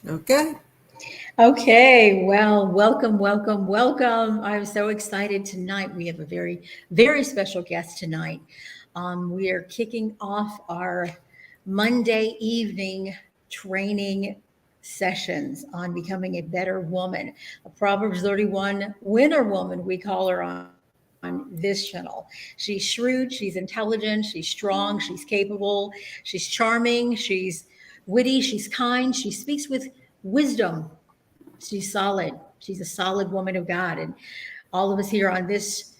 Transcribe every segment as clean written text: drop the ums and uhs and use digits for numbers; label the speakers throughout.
Speaker 1: Okay.
Speaker 2: Okay, well, welcome, welcome, welcome. I'm so excited tonight. We have a very, very special guest tonight. We are kicking off our Monday evening training sessions on becoming a better woman. A Proverbs 31 winner woman, we call her on this channel. She's shrewd, she's intelligent, she's strong, she's capable, she's charming, she's witty, she's kind, she speaks with wisdom. She's solid. She's a solid woman of God. And all of us here on this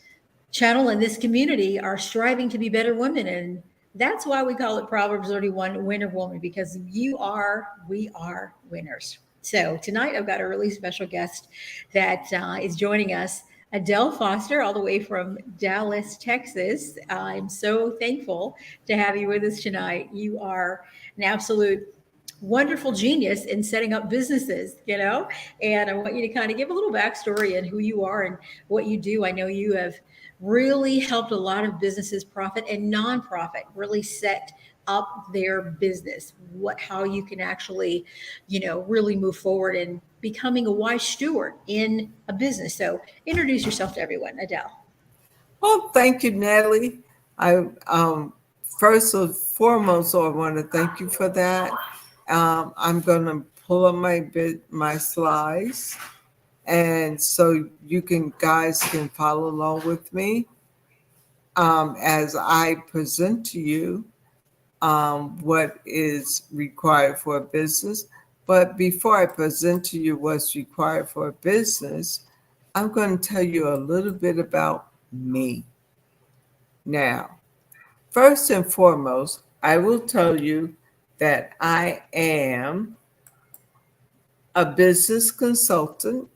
Speaker 2: channel and this community are striving to be better women. And that's why we call it Proverbs 31 Winner Woman, because we are winners. So tonight I've got a really special guest that is joining us, Adele Foster, all the way from Dallas, Texas. I'm so thankful to have you with us tonight. You are an absolute wonderful genius in setting up businesses, and I want you to kind of give a little backstory and who you are and what you do. I know you have really helped a lot of businesses, profit and nonprofit, really set up their business, how you can actually, really move forward in becoming a wise steward in a business. So introduce yourself to everyone, Adele.
Speaker 1: Well, thank you, Natalie. I first and foremost, I want to thank you for that. I'm going to pull up my slides, and so you guys can follow along with me as I present to you what is required for a business. But before I present to you what's required for a business, I'm going to tell you a little bit about me. Now, first and foremost, I will tell you that I am a business consultant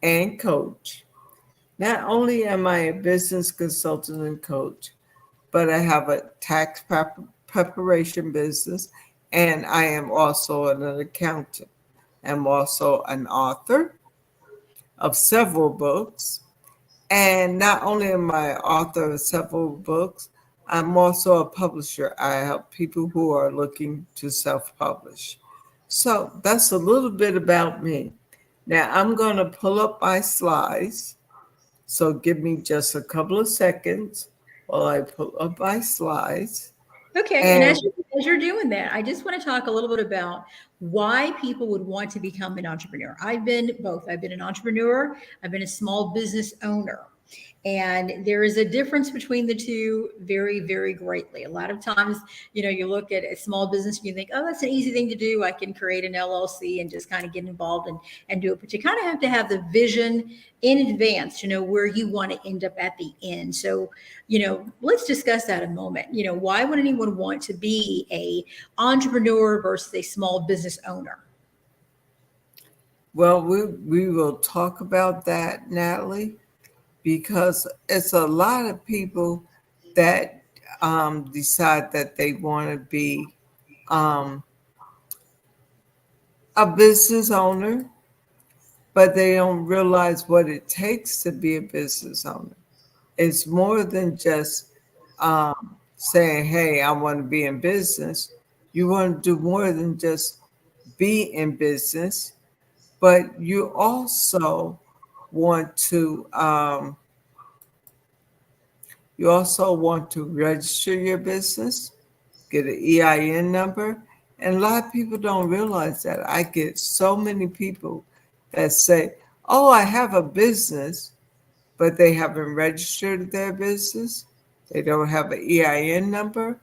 Speaker 1: and coach. Not only am I a business consultant and coach, but I have a preparation business, and I am also an accountant. I'm also an author of several books. And not only am I author of several books, I'm also a publisher. I help people who are looking to self-publish. So that's a little bit about me. Now I'm going to pull up my slides. So give me just a couple of seconds while I pull up my slides.
Speaker 2: Okay, and
Speaker 1: And
Speaker 2: as you're doing that, I just want to talk a little bit about why people would want to become an entrepreneur. I've been both. I've been an entrepreneur, I've been a small business owner. And there is a difference between the two very, very greatly. A lot of times, you look at a small business and you think, oh, that's an easy thing to do. I can create an LLC and just kind of get involved and do it. But you kind of have to have the vision in advance to know where you want to end up at the end. So, let's discuss that a moment. Why would anyone want to be a entrepreneur versus a small business owner?
Speaker 1: well, we will talk about that, Natalie, because it's a lot of people that decide that they want to be um, a business owner, but they don't realize what it takes to be a business owner. It's more than just saying, hey, I want to be in business. You want to do more than just be in business, but you also want to register your business, get an EIN number. And a lot of people don't realize that. I get so many people that say, oh, I have a business, but they haven't registered their business. They don't have an EIN number.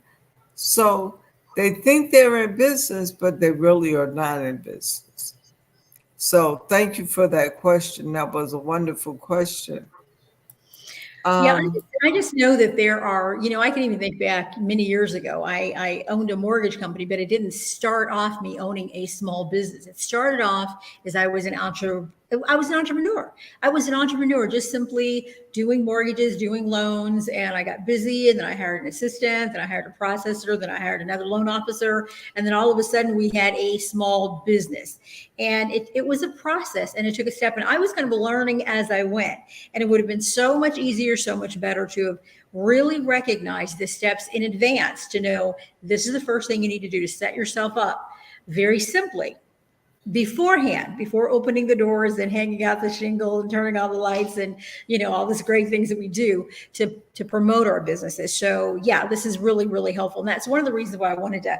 Speaker 1: So they think they're in business, but they really are not in business. So thank you for that question. That was a wonderful question.
Speaker 2: Yeah,
Speaker 1: Um,
Speaker 2: I just know that there are, I can even think back many years ago. I owned a mortgage company, but it didn't start off me owning a small business. It started off as I was an entrepreneur. I was an entrepreneur, just simply doing mortgages, doing loans, and I got busy. And then I hired an assistant, then I hired a processor, then I hired another loan officer, and then all of a sudden we had a small business. And it was a process, and it took a step. And I was kind of learning as I went. And it would have been so much easier, so much better to have really recognized the steps in advance to know this is the first thing you need to do to set yourself up very simply beforehand, before opening the doors and hanging out the shingle and turning on the lights and all these great things that we do to promote our businesses. So yeah, this is really, really helpful, and that's one of the reasons why I wanted to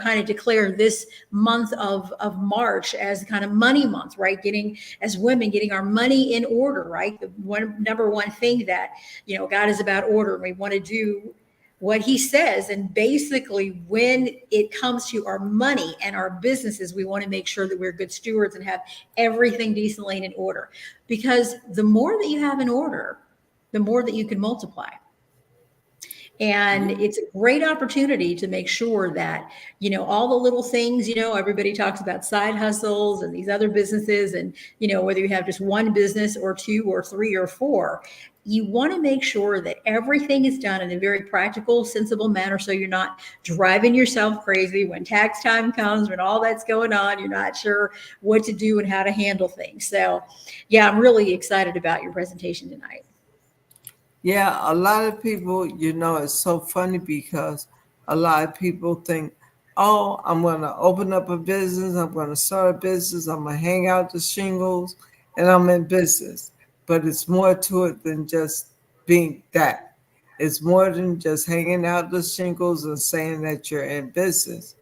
Speaker 2: kind of declare this month of March as kind of money month, right? Getting, as women, getting our money in order, right? The number one thing that God is about order. We want to do what he says. And basically, when it comes to our money and our businesses, we want to make sure that we're good stewards and have everything decently and in order. Because the more that you have in order, the more that you can multiply. And it's a great opportunity to make sure that, all the little things, everybody talks about side hustles and these other businesses. And, whether you have just one business or two or three or four, you want to make sure that everything is done in a very practical, sensible manner. So you're not driving yourself crazy when tax time comes, when all that's going on, you're not sure what to do and how to handle things. So yeah, I'm really excited about your presentation tonight.
Speaker 1: Yeah, a lot of people, it's so funny because a lot of people think, oh, I'm going to open up a business, I'm going to start a business, I'm going to hang out the shingles, and I'm in business. But it's more to it than just being that. It's more than just hanging out the shingles and saying that you're in business.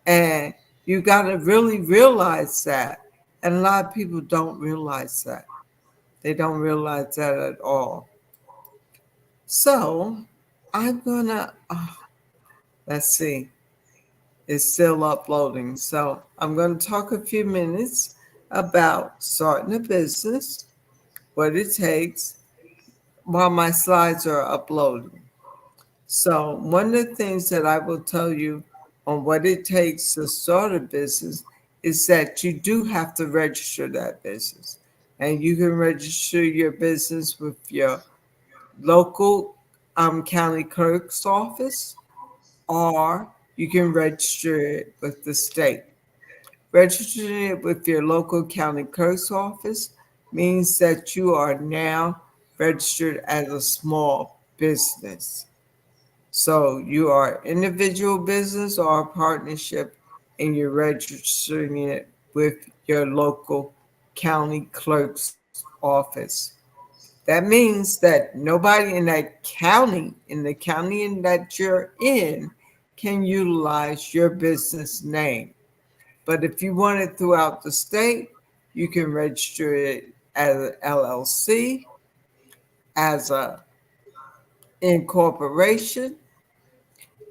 Speaker 1: And you got to really realize that. And a lot of people don't realize that. They don't realize that at all. So I'm gonna, let's see, it's still uploading. So I'm gonna talk a few minutes about starting a business, what it takes, while my slides are uploading. So one of the things that I will tell you on what it takes to start a business is that you do have to register that business. And you can register your business with your local county clerk's office, or you can register it with the state. Registering it with your local county clerk's office means that you are now registered as a small business. So you are individual business or a partnership, and you're registering it with your local county clerk's office. That means that nobody in that county, in the county in that you're in, can utilize your business name. But if you want it throughout the state, you can register it as an LLC, as a incorporation.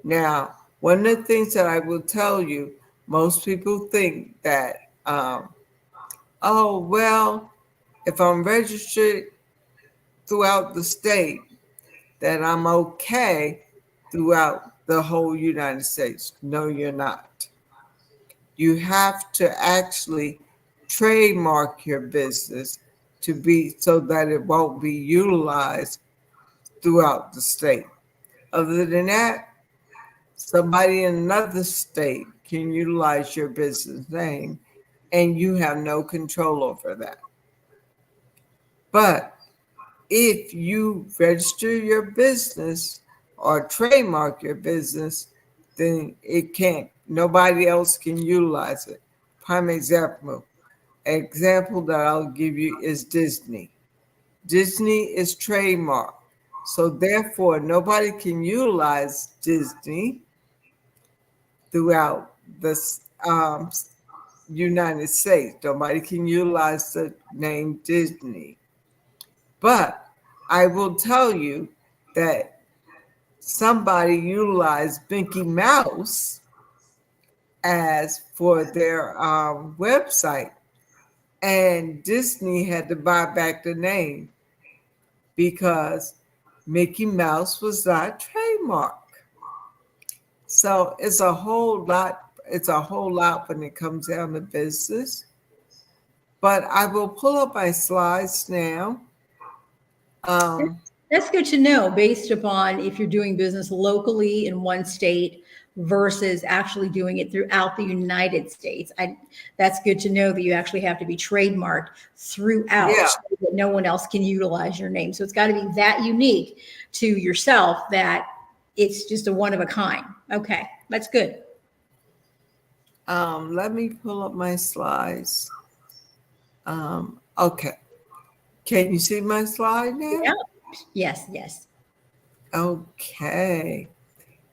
Speaker 1: Now, one of the things that I will tell you, most people think that, oh, well, if I'm registered throughout the state, that I'm okay throughout the whole United States. No, you're not. You have to actually trademark your business to be so that it won't be utilized throughout the state. Other than that, somebody in another state can utilize your business name and you have no control over that. But if you register your business or trademark your business, then it can't, nobody else can utilize it. Prime example that I'll give you is Disney. Disney is trademarked. So therefore, nobody can utilize Disney throughout the United States. Nobody can utilize the name Disney. But I will tell you that somebody utilized Mickey Mouse as for their website, and Disney had to buy back the name because Mickey Mouse was not trademarked. So it's a whole lot. It's a whole lot when it comes down to business. But I will pull up my slides now.
Speaker 2: That's good to know based upon if you're doing business locally in one state versus actually doing it throughout the United States. That's good to know that you actually have to be trademarked throughout
Speaker 1: Yeah.
Speaker 2: so that no one else can utilize your name. So it's got to be that unique to yourself that it's just a one of a kind. Okay, that's good.
Speaker 1: Let me pull up my slides. Okay. Can you see my slide
Speaker 2: Yeah.
Speaker 1: now?
Speaker 2: Yes, yes.
Speaker 1: Okay.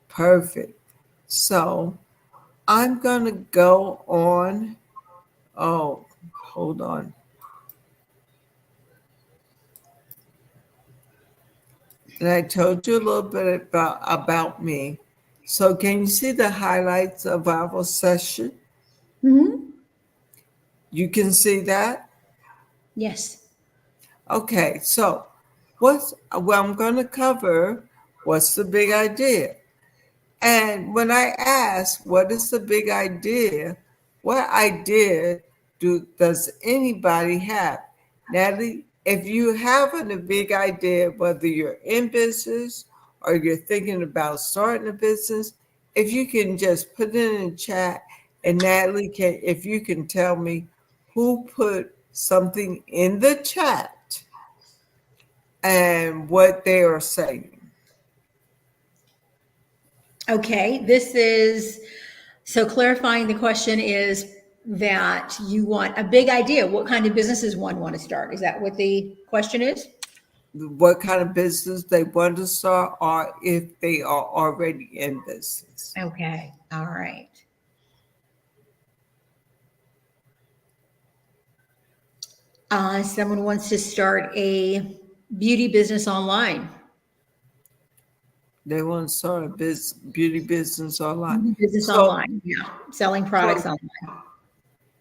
Speaker 1: Perfect. So I'm going to go on. Oh, hold on. And I told you a little bit about me. So can you see the highlights of our session?
Speaker 2: Hmm.
Speaker 1: You can see that?
Speaker 2: Yes.
Speaker 1: Okay, so what I'm going to cover, what's the big idea? And when I ask, what is the big idea? What idea does anybody have? Natalie, if you have a big idea, whether you're in business or you're thinking about starting a business, if you can just put it in the chat, and Natalie can, if you can tell me who put something in the chat and what they are saying.
Speaker 2: Okay. This is so clarifying the question is that you want a big idea. What kind of businesses one want to start? Is that what the question is?
Speaker 1: What kind of business they want to start or if they are already in business.
Speaker 2: Okay. All right. Someone wants to start a beauty business online.
Speaker 1: They want to start a beauty business online.
Speaker 2: Beauty business
Speaker 1: So,
Speaker 2: online. Yeah. Selling products
Speaker 1: so,
Speaker 2: online.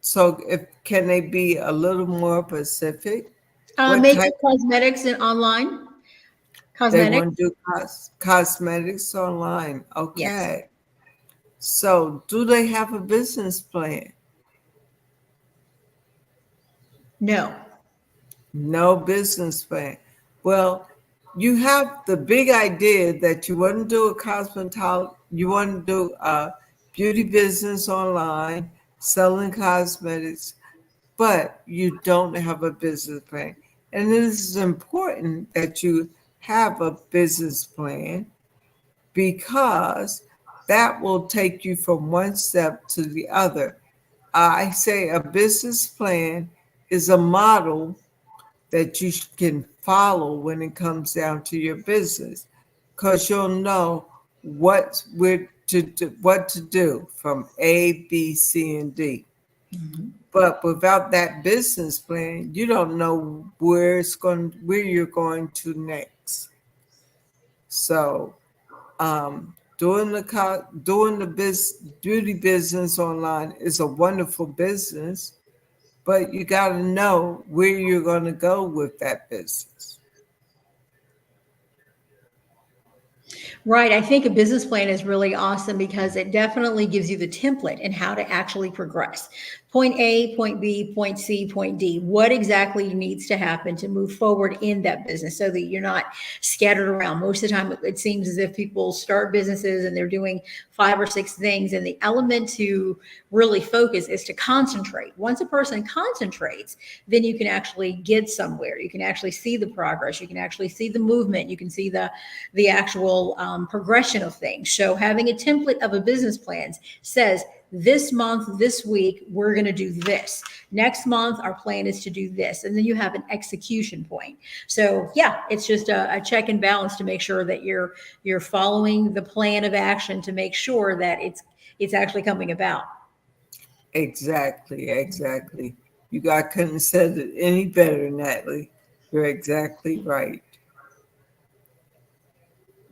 Speaker 1: so if can they be a little more specific? What
Speaker 2: Makeup,
Speaker 1: type
Speaker 2: cosmetics, and online.
Speaker 1: they
Speaker 2: Cosmetics.
Speaker 1: want to do cosmetics online?
Speaker 2: Yes.
Speaker 1: Okay. So, do they have a business plan?
Speaker 2: No.
Speaker 1: No business plan. Well, you have the big idea that you want to do a you want to do a beauty business online, selling cosmetics, but you don't have a business plan. And it is important that you have a business plan because that will take you from one step to the other. I say a business plan is a model that you can follow when it comes down to your business because you'll know what to do from A, B, C, and D.
Speaker 2: Mhm.
Speaker 1: But without that business plan, you don't know where you're going to next. So doing the beauty business online is a wonderful business, but you got to know where you're going to go with that business.
Speaker 2: Right. I think a business plan is really awesome because it definitely gives you the template and how to actually progress. Point A, point B, point C, point D. What exactly needs to happen to move forward in that business so that you're not scattered around? Most of the time, it seems as if people start businesses and they're doing 5 or 6 things. And the element to really focus is to concentrate. Once a person concentrates, then you can actually get somewhere. You can actually see the progress. You can actually see the movement. You can see the actual progression of things. So having a template of a business plan says this month, this week, we're going to do this. Next month, our plan is to do this. And then you have an execution point. So yeah, it's just a check and balance to make sure that you're following the plan of action to make sure that it's actually coming about.
Speaker 1: Exactly, exactly. Couldn't have said it any better, Natalie. You're exactly right.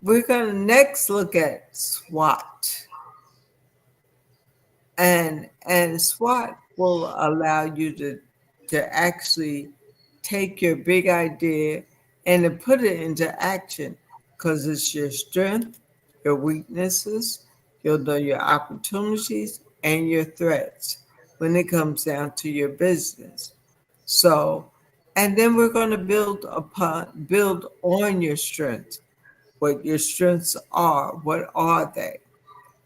Speaker 1: We're going to next look at SWOT. And SWOT will allow you to actually take your big idea and to put it into action because it's your strength, your weaknesses, you'll know your opportunities and your threats when it comes down to your business. So, and then we're going to build on your strengths, what your strengths are, what are they?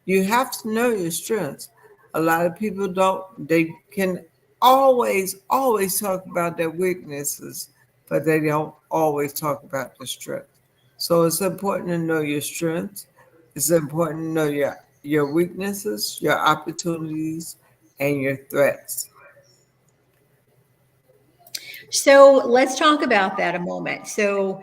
Speaker 1: You have to know your strengths. A lot of people don't, they can always talk about their weaknesses, but they don't always talk about the strengths. So it's important to know your strengths. It's important to know your weaknesses, your opportunities, and your threats.
Speaker 2: So let's talk about that a moment. So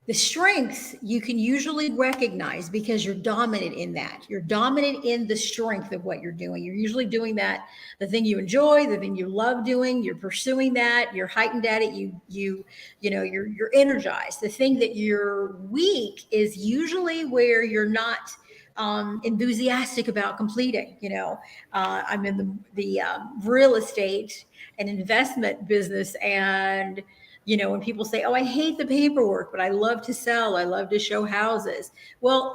Speaker 2: the strengths you can usually recognize because you're dominant in that. You're dominant in the strength of what you're doing. You're usually doing that, the thing you enjoy, the thing you love doing. You're pursuing that. You're heightened at it. You're energized. The thing that you're weak is usually where you're not enthusiastic about completing. I'm in the real estate and investment business, and when people say, "Oh, I hate the paperwork, but I love to sell. I love to show houses." Well,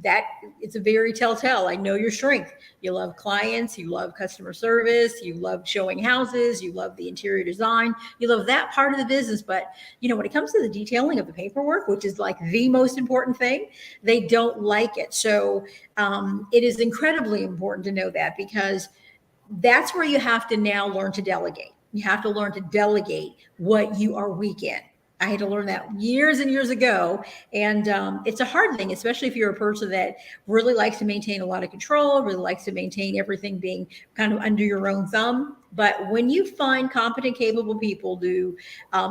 Speaker 2: that it's a very telltale. I know your strength. You love clients. You love customer service. You love showing houses. You love the interior design. You love that part of the business. But when it comes to the detailing of the paperwork, which is like the most important thing, they don't like it. So it is incredibly important to know that, because that's where you have to now learn to delegate. You have to learn to delegate what you are weak in. I had to learn that years and years ago. And it's a hard thing, especially if you're a person that really likes to maintain a lot of control, really likes to maintain everything being kind of under your own thumb. But when you find competent, capable people to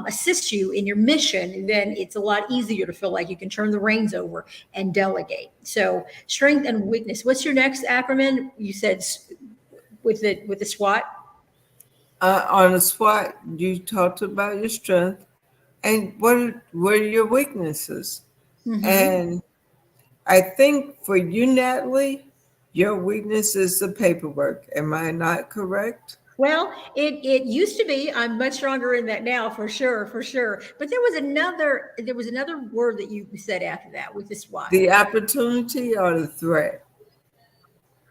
Speaker 2: assist you in your mission, then it's a lot easier to feel like you can turn the reins over and delegate. So strength and weakness. What's your next acronym? You said with the SWOT.
Speaker 1: On the SWOT, you talked about your strength and what are your weaknesses.
Speaker 2: Mm-hmm.
Speaker 1: And I think for you, Natalie, your weakness is the paperwork. Am I not correct?
Speaker 2: Well, it used to be. I'm much stronger in that now, for sure, for sure. But there was another word that you said after that with the SWOT.
Speaker 1: The opportunity or the threat?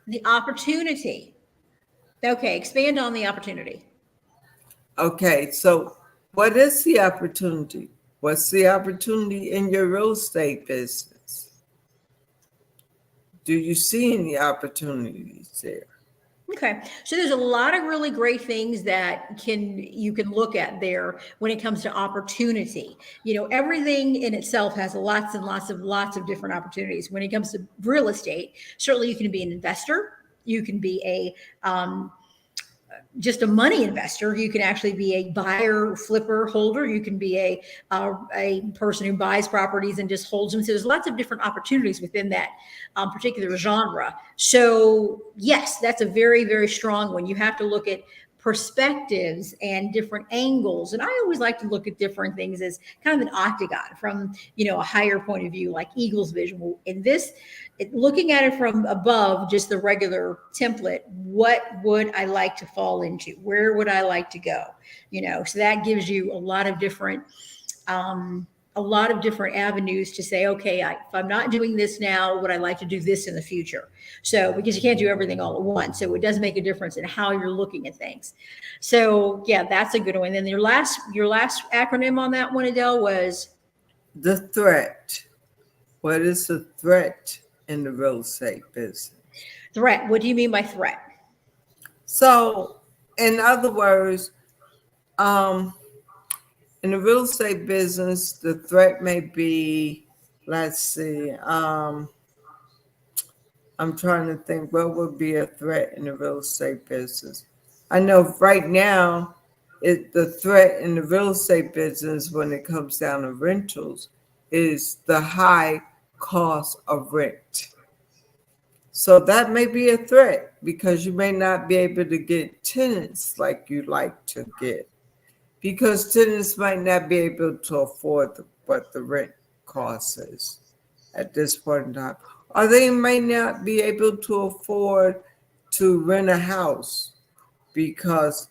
Speaker 2: The opportunity. Okay, expand on the opportunity.
Speaker 1: Okay, so what is the opportunity? What's the opportunity in your real estate business? Do you see any opportunities there?
Speaker 2: Okay. So there's a lot of really great things that you can look at there when it comes to opportunity. Everything in itself has lots of different opportunities. When it comes to real estate, certainly you can be an investor. You can be just a money investor. You can actually be a buyer, flipper, holder. You can be a person who buys properties and just holds them. So there's lots of different opportunities within that particular genre. So yes, that's a very, very strong one. You have to look at perspectives and different angles. And I always like to look at different things as kind of an octagon from, a higher point of view, like Eagle's vision. In this, looking at it from above, just the regular template, what would I like to fall into? Where would I like to go? So that gives you a lot of different avenues to say, okay, if I'm not doing this now, would I like to do this in the future? So, because you can't do everything all at once. So it does make a difference in how you're looking at things. So yeah, that's a good one. And then your last acronym on that one, Adele, was?
Speaker 1: The threat. What is the threat in the real estate business?
Speaker 2: Threat. What do you mean by threat?
Speaker 1: So, in other words, in the real estate business, the threat may be, let's see, I'm trying to think what would be a threat in the real estate business. I know right now, the threat in the real estate business when it comes down to rentals is the high cost of rent. So that may be a threat because you may not be able to get tenants like you like to get, because tenants might not be able to afford what the rent cost is at this point in time. Or they may not be able to afford to rent a house because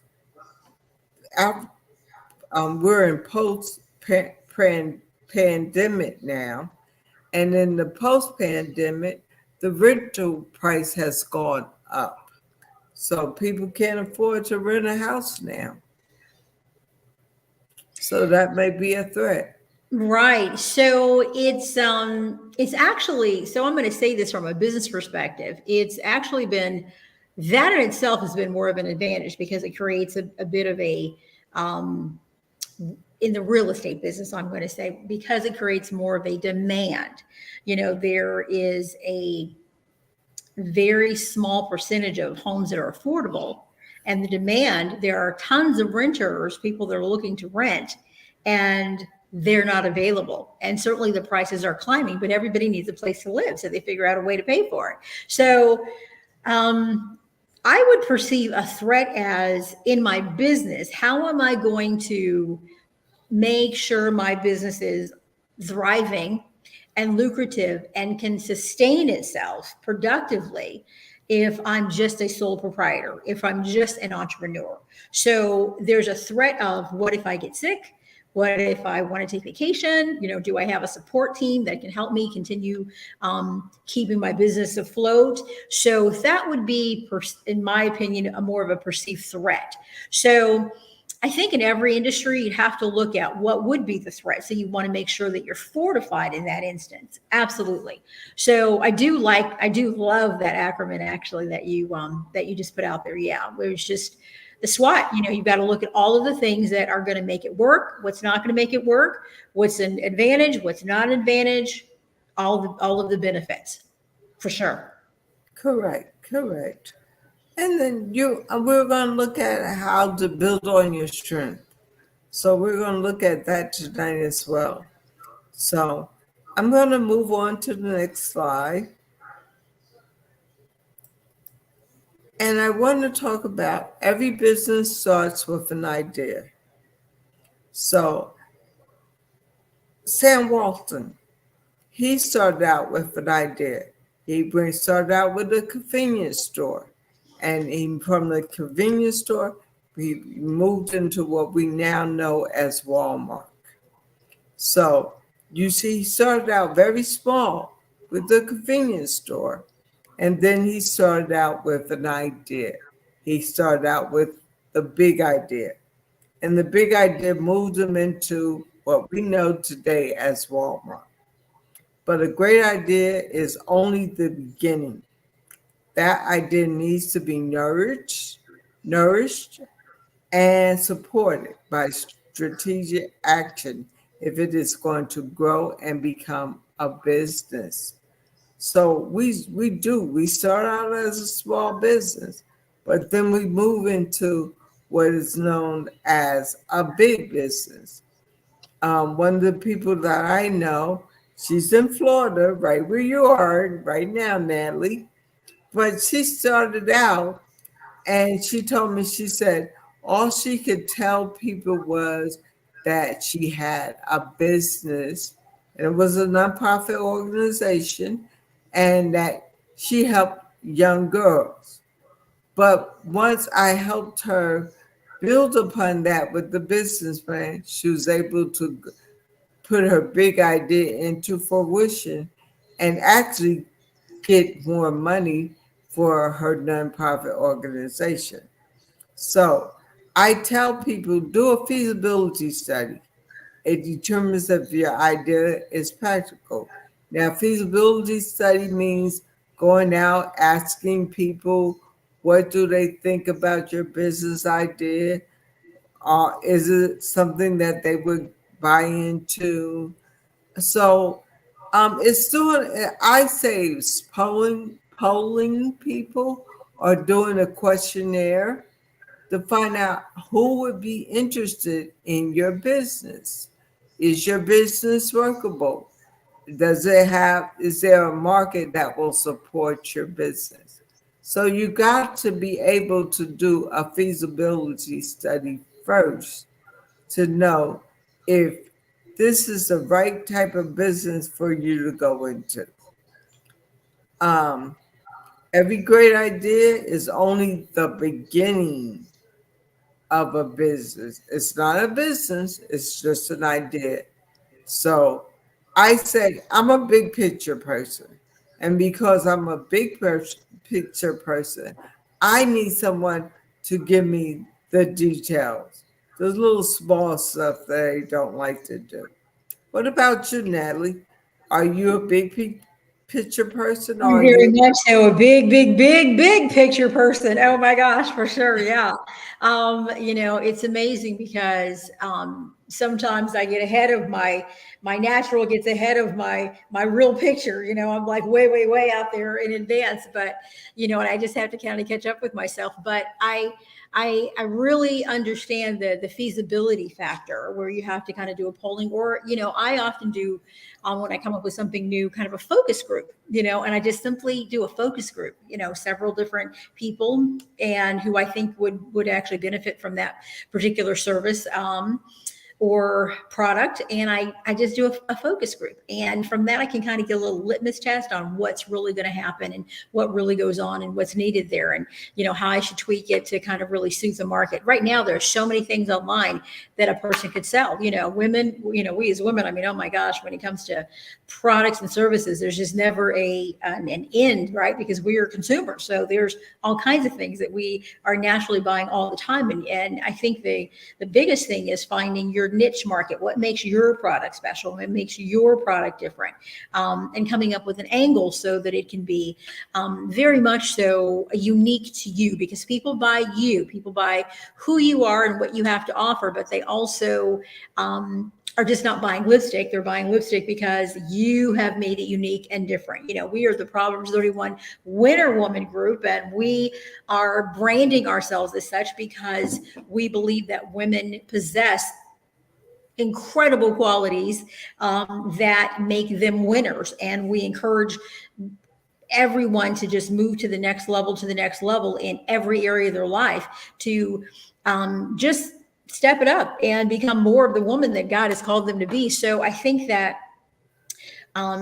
Speaker 1: we're in post-pandemic now. And in the post-pandemic, the rental price has gone up. So people can't afford to rent a house now. So that may be a threat.
Speaker 2: Right. So it's actually, so I'm going to say this from a business perspective. It's actually been, that in itself has been more of an advantage because it creates a bit of um, in the real estate business, I'm going to say, because it creates more of a demand. There is very small percentage of homes that are affordable, and the demand, there are tons of renters, people that are looking to rent, and they're not available. And certainly the prices are climbing, but everybody needs a place to live. So they figure out a way to pay for it. So I would perceive a threat as, in my business, how am I going to make sure my business is thriving and lucrative and can sustain itself productively if I'm just a sole proprietor, if I'm just an entrepreneur? So there's a threat of, what if I get sick? What if I want to take vacation? Do I have a support team that can help me continue keeping my business afloat? So that would be, in my opinion, a more of a perceived threat. So I think in every industry, you'd have to look at what would be the threat. So you want to make sure that you're fortified in that instance. Absolutely. So I do love that acronym, actually, that you just put out there. Yeah, where it's just the SWOT. You've got to look at all of the things that are going to make it work, what's not going to make it work, what's an advantage, what's not an advantage, all of the benefits, for sure.
Speaker 1: Correct. And then we're going to look at how to build on your strength. So we're going to look at that tonight as well. So I'm going to move on to the next slide. And I want to talk about, every business starts with an idea. So Sam Walton, he started out with an idea. He started out with a convenience store. And from the convenience store, we moved into what we now know as Walmart. So you see, he started out very small with the convenience store. And then he started out with an idea. He started out with the big idea. And the big idea moved him into what we know today as Walmart. But a great idea is only the beginning. That idea needs to be nourished, and supported by strategic action if it is going to grow and become a business. So we start out as a small business, but then we move into what is known as a big business. One of the people that I know, she's in Florida, right where you are right now, Natalie. But she started out, and she told me, she said, all she could tell people was that she had a business, and it was a nonprofit organization, and that she helped young girls. But once I helped her build upon that with the business plan, she was able to put her big idea into fruition and actually get more money for her nonprofit organization. So I tell people, do a feasibility study. It determines if your idea is practical. Now, feasibility study means going out, asking people, what do they think about your business idea? Is it something that they would buy into? So it's doing, I say, it's polling people, or doing a questionnaire to find out who would be interested in your business. Is your business workable? Is there a market that will support your business? So you got to be able to do a feasibility study first to know if this is the right type of business for you to go into. Every great idea is only the beginning of a business. It's not a business, it's just an idea. So I say I'm a big picture person. And because I'm a big picture person, I need someone to give me the details, the little small stuff that I don't like to do. What about you, Natalie? Are you a big picture person, or are
Speaker 2: Very
Speaker 1: you?
Speaker 2: much so. A big picture person. Oh my gosh, for sure. Yeah. It's amazing because sometimes I get ahead of my natural gets ahead of my real picture. I'm like way out there in advance, but and I just have to kind of catch up with myself. But I really understand the feasibility factor where you have to kind of do a polling, or I often do when I come up with something new, kind of a focus group, and I just simply do a focus group, several different people and who I think would actually benefit from that particular service. Or product, and I just do a focus group, and from that I can kind of get a little litmus test on what's really going to happen and what really goes on and what's needed there, and how I should tweak it to kind of really suit the market. Right now there's so many things online that a person could sell. Women, we as women, I mean, oh my gosh, when it comes to products and services, there's just never an end, right? Because we are consumers, so there's all kinds of things that we are naturally buying all the time, and I think the biggest thing is finding your niche market, what makes your product special, what makes your product different, and coming up with an angle so that it can be very much so unique to you, because people buy who you are and what you have to offer, but they also are just not buying lipstick. They're buying lipstick because you have made it unique and different. We are the Proverbs 31 Winner Woman Group, and we are branding ourselves as such because we believe that women possess incredible qualities that make them winners. And we encourage everyone to just move to the next level in every area of their life, to just step it up and become more of the woman that God has called them to be. So I think that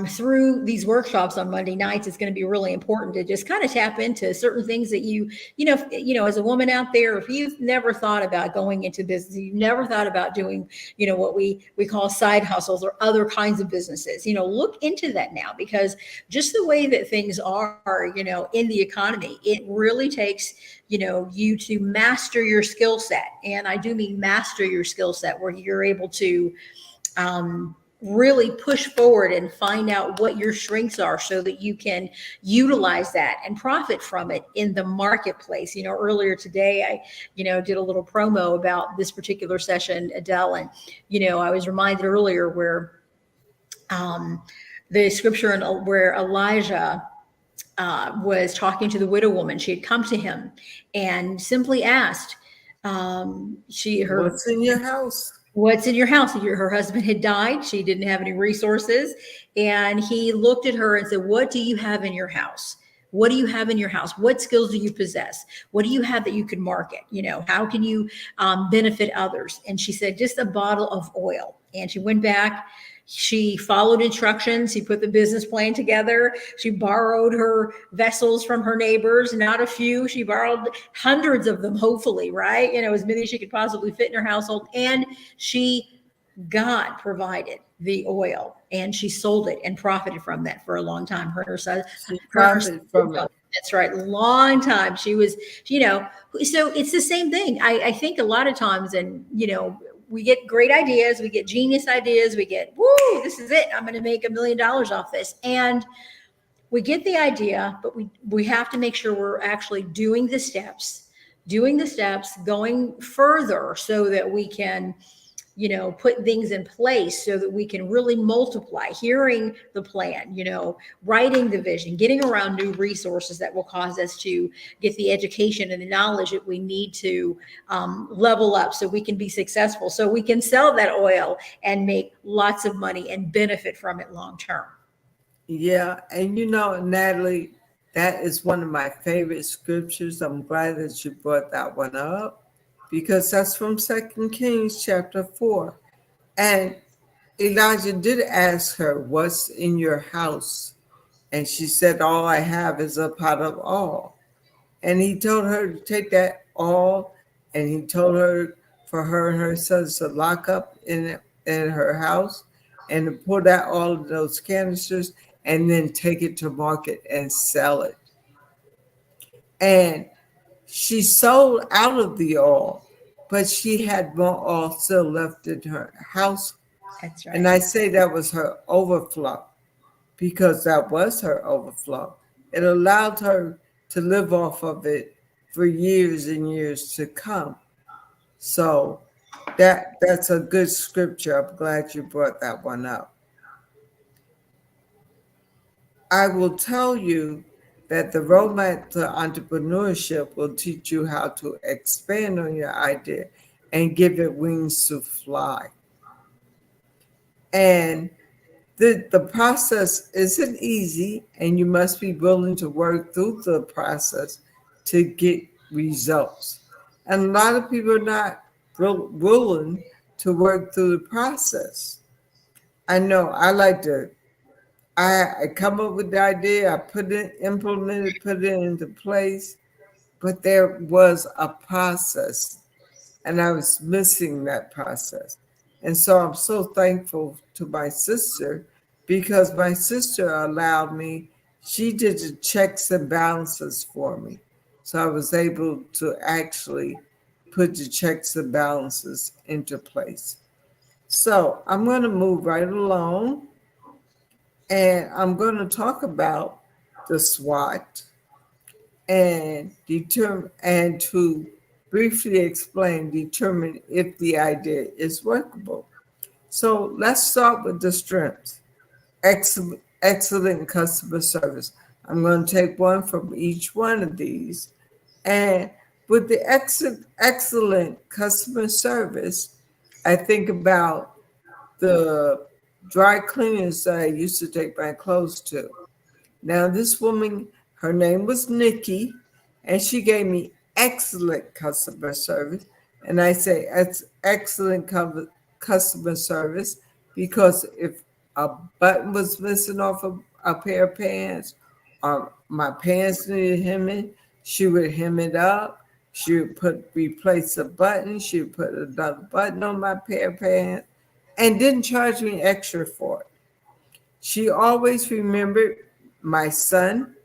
Speaker 2: through these workshops on Monday nights, it's going to be really important to just kind of tap into certain things that as a woman out there, if you've never thought about going into business, you've never thought about doing, what we call side hustles or other kinds of businesses, look into that now, because just the way that things are, in the economy, it really takes, you to master your skill set. And I do mean master your skill set, where you're able to, really push forward and find out what your strengths are so that you can utilize that and profit from it in the marketplace. Earlier today, I, did a little promo about this particular session, Adele, and, I was reminded earlier where the scripture where Elijah was talking to the widow woman. She had come to him and simply asked,
Speaker 1: what's in your house?
Speaker 2: What's in your house? Her husband had died. She didn't have any resources. And he looked at her and said, what do you have in your house? What do you have in your house? What skills do you possess? What do you have that you can market? How can you benefit others? And she said, just a bottle of oil. And she went back. She followed instructions. She put the business plan together. She borrowed her vessels from her neighbors, not a few. She borrowed hundreds of them, hopefully, right? As many as she could possibly fit in her household. And God provided the oil, and she sold it and profited from that for a long time. Her son,
Speaker 1: she profited from it.
Speaker 2: That's right. Long time. She was, so it's the same thing. I think a lot of times, and, we get great ideas, we get genius ideas, we get, woo, this is it. I'm going to make $1 million off this. And we get the idea, but we have to make sure we're actually doing the steps, going further so that we can, put things in place so that we can really multiply, hearing the plan, writing the vision, getting around new resources that will cause us to get the education and the knowledge that we need to level up so we can be successful, so we can sell that oil and make lots of money and benefit from it long term.
Speaker 1: Yeah. And Natalie, that is one of my favorite scriptures. I'm glad that you brought that one up, because that's from 2 Kings chapter 4. And Elijah did ask her, what's in your house? And she said, all I have is a pot of oil. And he told her to take that oil, and he told her for her and her sons to lock up in her house and to pour that oil in those canisters and then take it to market and sell it. And she sold out of the oil, but she had more oil still left in her house.
Speaker 2: That's right.
Speaker 1: And I say that was her overflow, because that was her overflow. It allowed her to live off of it for years and years to come. So That's a good scripture. I'm glad you brought that one up. I will tell you that the roadmap to entrepreneurship will teach you how to expand on your idea and give it wings to fly. And the process isn't easy, and you must be willing to work through the process to get results. And a lot of people are not willing to work through the process. I know I like to I come up with the idea, I put it, implement it, put it into place, but there was a process, and I was missing that process. And so I'm so thankful to my sister because my sister allowed me, she did the checks and balances for me. So I was able to actually put the checks and balances into place. So I'm going to move right along, and I'm going to talk about the SWOT and to briefly explain, determine if the idea is workable. So let's start with the strengths. Excellent customer service. I'm going to take one from each one of these. And with the excellent customer service, I think about the dry cleaners that I used to take my clothes to. Now, this woman, her name was Nikki, and she gave me excellent customer service. And I say it's excellent customer service because if a button was missing off of a pair of pants or my pants needed hemming, she would hem it up. She would replace the button. She would put another button on my pair of pants and didn't charge me extra for it. She always remembered my son,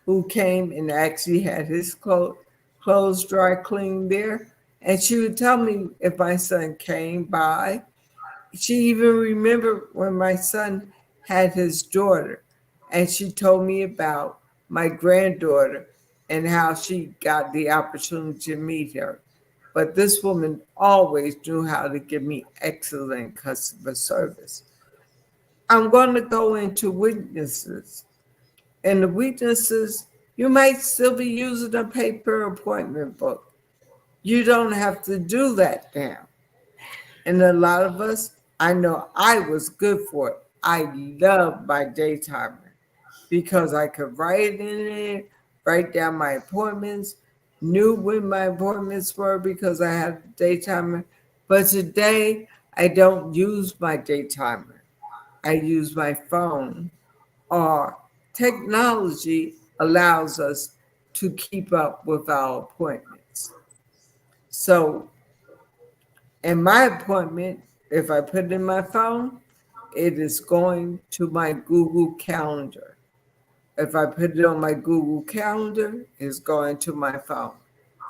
Speaker 1: who came and actually had his clothes dry cleaned there. And she would tell me if my son came by. She even remembered when my son had his daughter, and she told me about my granddaughter and how she got the opportunity to meet her. But this woman always knew how to give me excellent customer service. I'm going to go into weaknesses. And the weaknesses, you might still be using a paper appointment book. You don't have to do that now. And a lot of us, I know I was good for it. I loved my day timer because I could write in it, write down my appointments, knew when my appointments were because I had a day timer. But today, I don't use my day timer. I use my phone, or technology allows us to keep up with our appointments. So, in my appointment, if I put it in my phone, it is going to my Google Calendar. If I put it on my Google Calendar, it's going to my phone.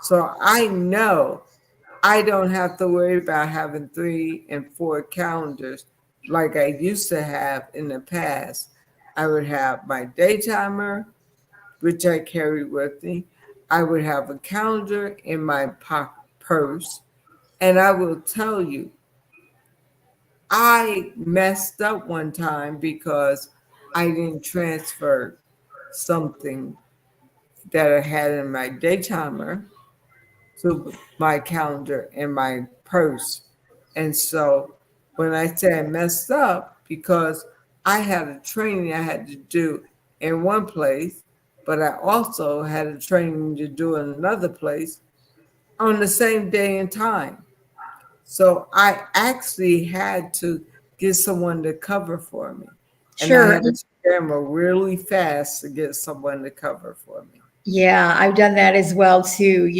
Speaker 1: So I know I don't have to worry about having 3 and 4 calendars like I used to have in the past. I would have my day timer, which I carry with me. I would have a calendar in my purse. And I will tell you, I messed up one time because I didn't transfer something that I had in my day timer to my calendar in my purse. And so when I say I messed up, because I had a training I had to do in one place, but I also had a training to do in another place on the same day and time. So I actually had to get someone to cover for me. And I
Speaker 2: Sure.
Speaker 1: had to scramble really fast to get someone to cover for me.
Speaker 2: Yeah, I've done that as well too.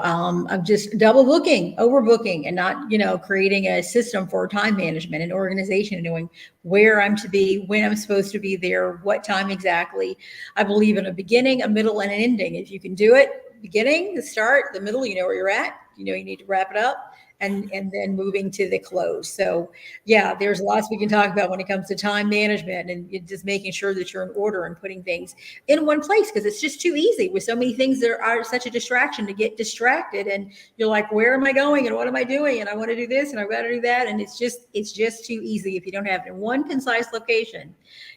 Speaker 2: I'm just double booking, overbooking, and not, creating a system for time management and organization and knowing where I'm to be, when I'm supposed to be there, what time exactly. I believe in a beginning, a middle, and an ending. If you can do it, beginning, the start, the middle, you know where you're at. you need to wrap it up and then moving to the close. So yeah, there's lots we can talk about when it comes to time management and just making sure that you're in order and putting things in one place, because it's just too easy with so many things that are such a distraction to get distracted, and you're like, where am I going and what am I doing, and I want to do this and I got to do that, and it's just too easy if you don't have it in one concise location.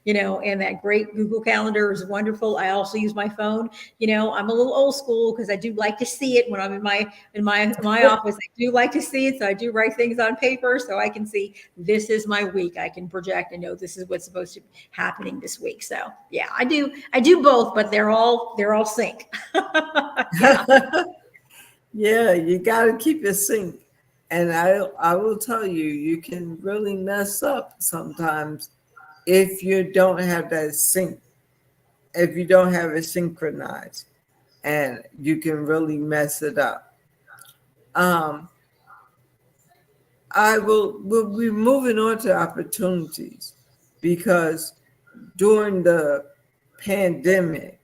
Speaker 2: And that great Google Calendar is wonderful. I also use my phone. I'm a little old school because I do like to see it when I'm in my office. I do like to see it, so I do write things on paper so I can see this is my week. I can project and know this is what's supposed to be happening this week. So yeah, I do both, but they're all sync. Yeah.
Speaker 1: Yeah, you got to keep it sync. And I will tell you, you can really mess up sometimes if you don't have that sync, if you don't have it synchronized, and you can really mess it up. Um, we'll be moving on to opportunities because during the pandemic,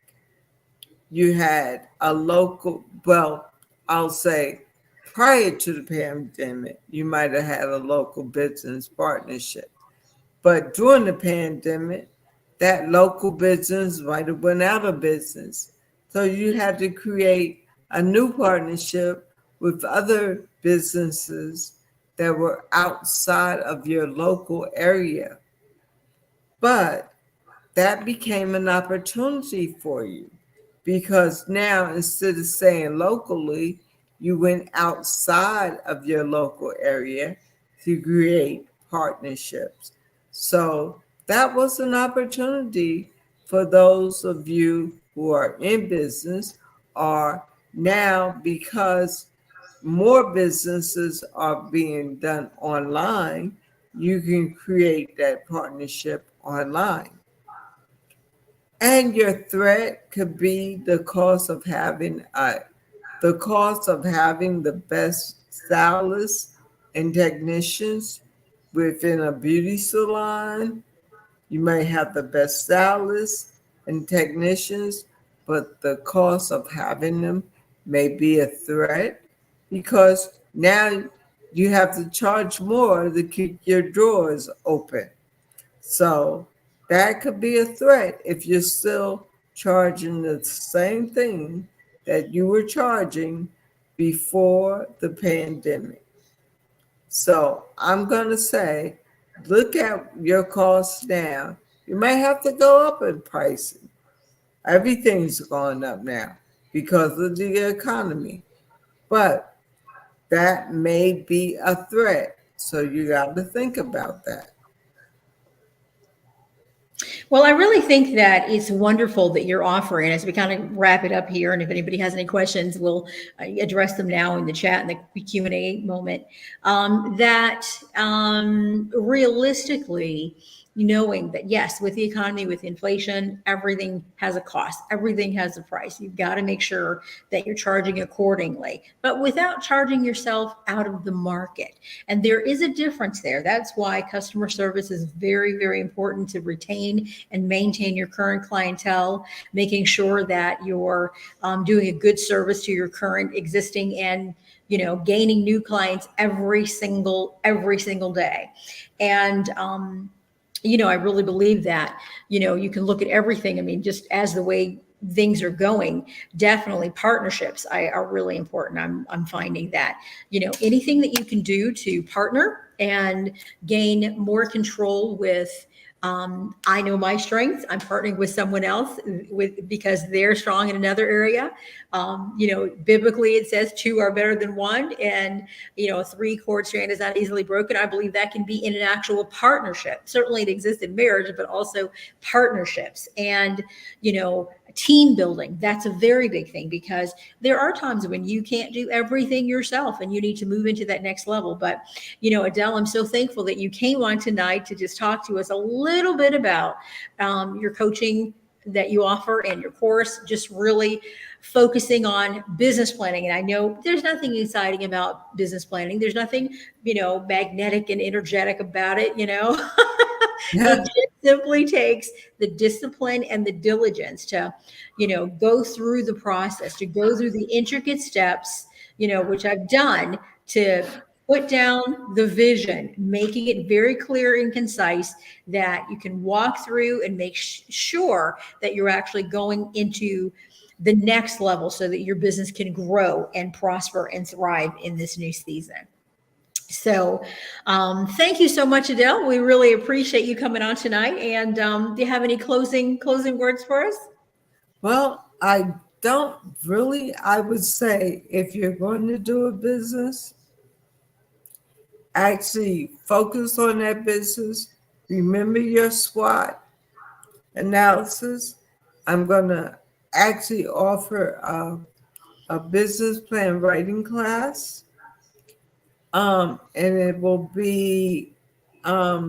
Speaker 1: you had a local, well, I'll say prior to the pandemic, you might have had a local business partnership. But during the pandemic, that local business might have went out of business. So you had to create a new partnership with other businesses that were outside of your local area. But that became an opportunity for you because now instead of saying locally, you went outside of your local area to create partnerships. So that was an opportunity for those of you who are in business, or now because more businesses are being done online, you can create that partnership online. And your threat could be the cost of having the best stylists and technicians within a beauty salon. You may have the best stylists and technicians, but the cost of having them may be a threat because now you have to charge more to keep your drawers open. So that could be a threat if you're still charging the same thing that you were charging before the pandemic. So I'm going to say, look at your costs now. You may have to go up in pricing. Everything's going up now because of the economy. But that may be a threat. So you got to think about that.
Speaker 2: Well, I really think that it's wonderful that you're offering, as we kind of wrap it up here, and if anybody has any questions, we'll address them now in the chat in the Q&A moment, that realistically, knowing that yes, with the economy, with inflation, everything has a cost, everything has a price. You've got to make sure that you're charging accordingly, but without charging yourself out of the market. And there is a difference there. That's why customer service is very, very important to retain and maintain your current clientele, making sure that you're doing a good service to your current existing and gaining new clients every single day. And I really believe that, you can look at everything. I mean, just as the way things are going, definitely partnerships are really important. I'm finding that, anything that you can do to partner and gain more control with, I know my strengths. I'm partnering with someone else because they're strong in another area. Biblically it says two are better than one, and a three-cord strand is not easily broken. I believe that can be in an actual partnership. Certainly it exists in marriage, but also partnerships and team building. That's a very big thing because there are times when you can't do everything yourself and you need to move into that next level. But Adele, I'm so thankful that you came on tonight to just talk to us a little bit about your coaching that you offer and your course, just really focusing on business planning. And I know there's nothing exciting about business planning. There's nothing, magnetic and energetic about it, It just simply takes the discipline and the diligence to, go through the process, to go through the intricate steps, which I've done, to put down the vision, making it very clear and concise that you can walk through and make sure that you're actually going into the next level so that your business can grow and prosper and thrive in this new season. So, thank you so much, Adele. We really appreciate you coming on tonight. And do you have any closing words for us?
Speaker 1: Well, I don't really. I would say if you're going to do a business, actually focus on that business. Remember your SWOT analysis. I'm going to actually offer a business plan writing class. And it will be, let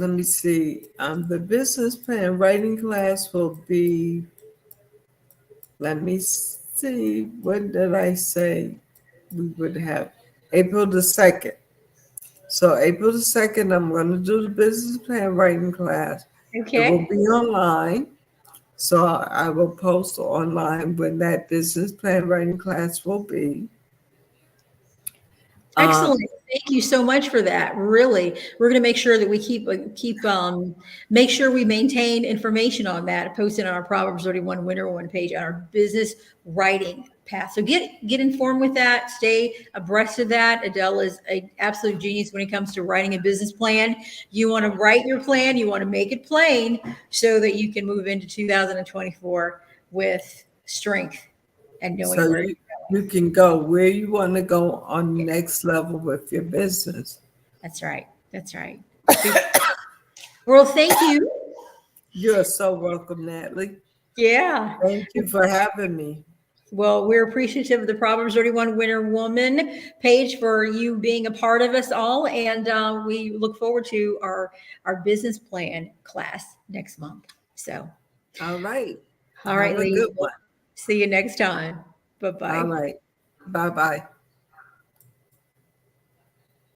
Speaker 1: me see, the business plan writing class will be, let me see, what did I say we would have? April the 2nd. So April the 2nd, I'm going to do the business plan writing class. It will
Speaker 2: Okay.
Speaker 1: be online. So I will post online when that business plan writing class will be.
Speaker 2: Excellent. Thank you so much for that. Really, we're going to make sure that we make sure we maintain information on that, posted on our Proverbs 31 Winter One page on our business writing path. So get informed with that. Stay abreast of that. Adele is an absolute genius when it comes to writing a business plan. You want to write your plan. You want to make it plain so that you can move into 2024 with strength and knowing
Speaker 1: So
Speaker 2: where.
Speaker 1: you can go where you want to go on the next level with your business.
Speaker 2: That's right. That's right. Super. Well, thank you.
Speaker 1: You're so welcome, Natalie.
Speaker 2: Yeah.
Speaker 1: Thank you for having me.
Speaker 2: Well, we're appreciative of the Proverbs 31 Winter Woman page for you being a part of us all. And we look forward to our business plan class next month. So,
Speaker 1: All right.
Speaker 2: all right,
Speaker 1: Have a
Speaker 2: ladies.
Speaker 1: good one.
Speaker 2: See you next time.
Speaker 1: All
Speaker 2: Bye-bye.
Speaker 1: right. Bye-bye.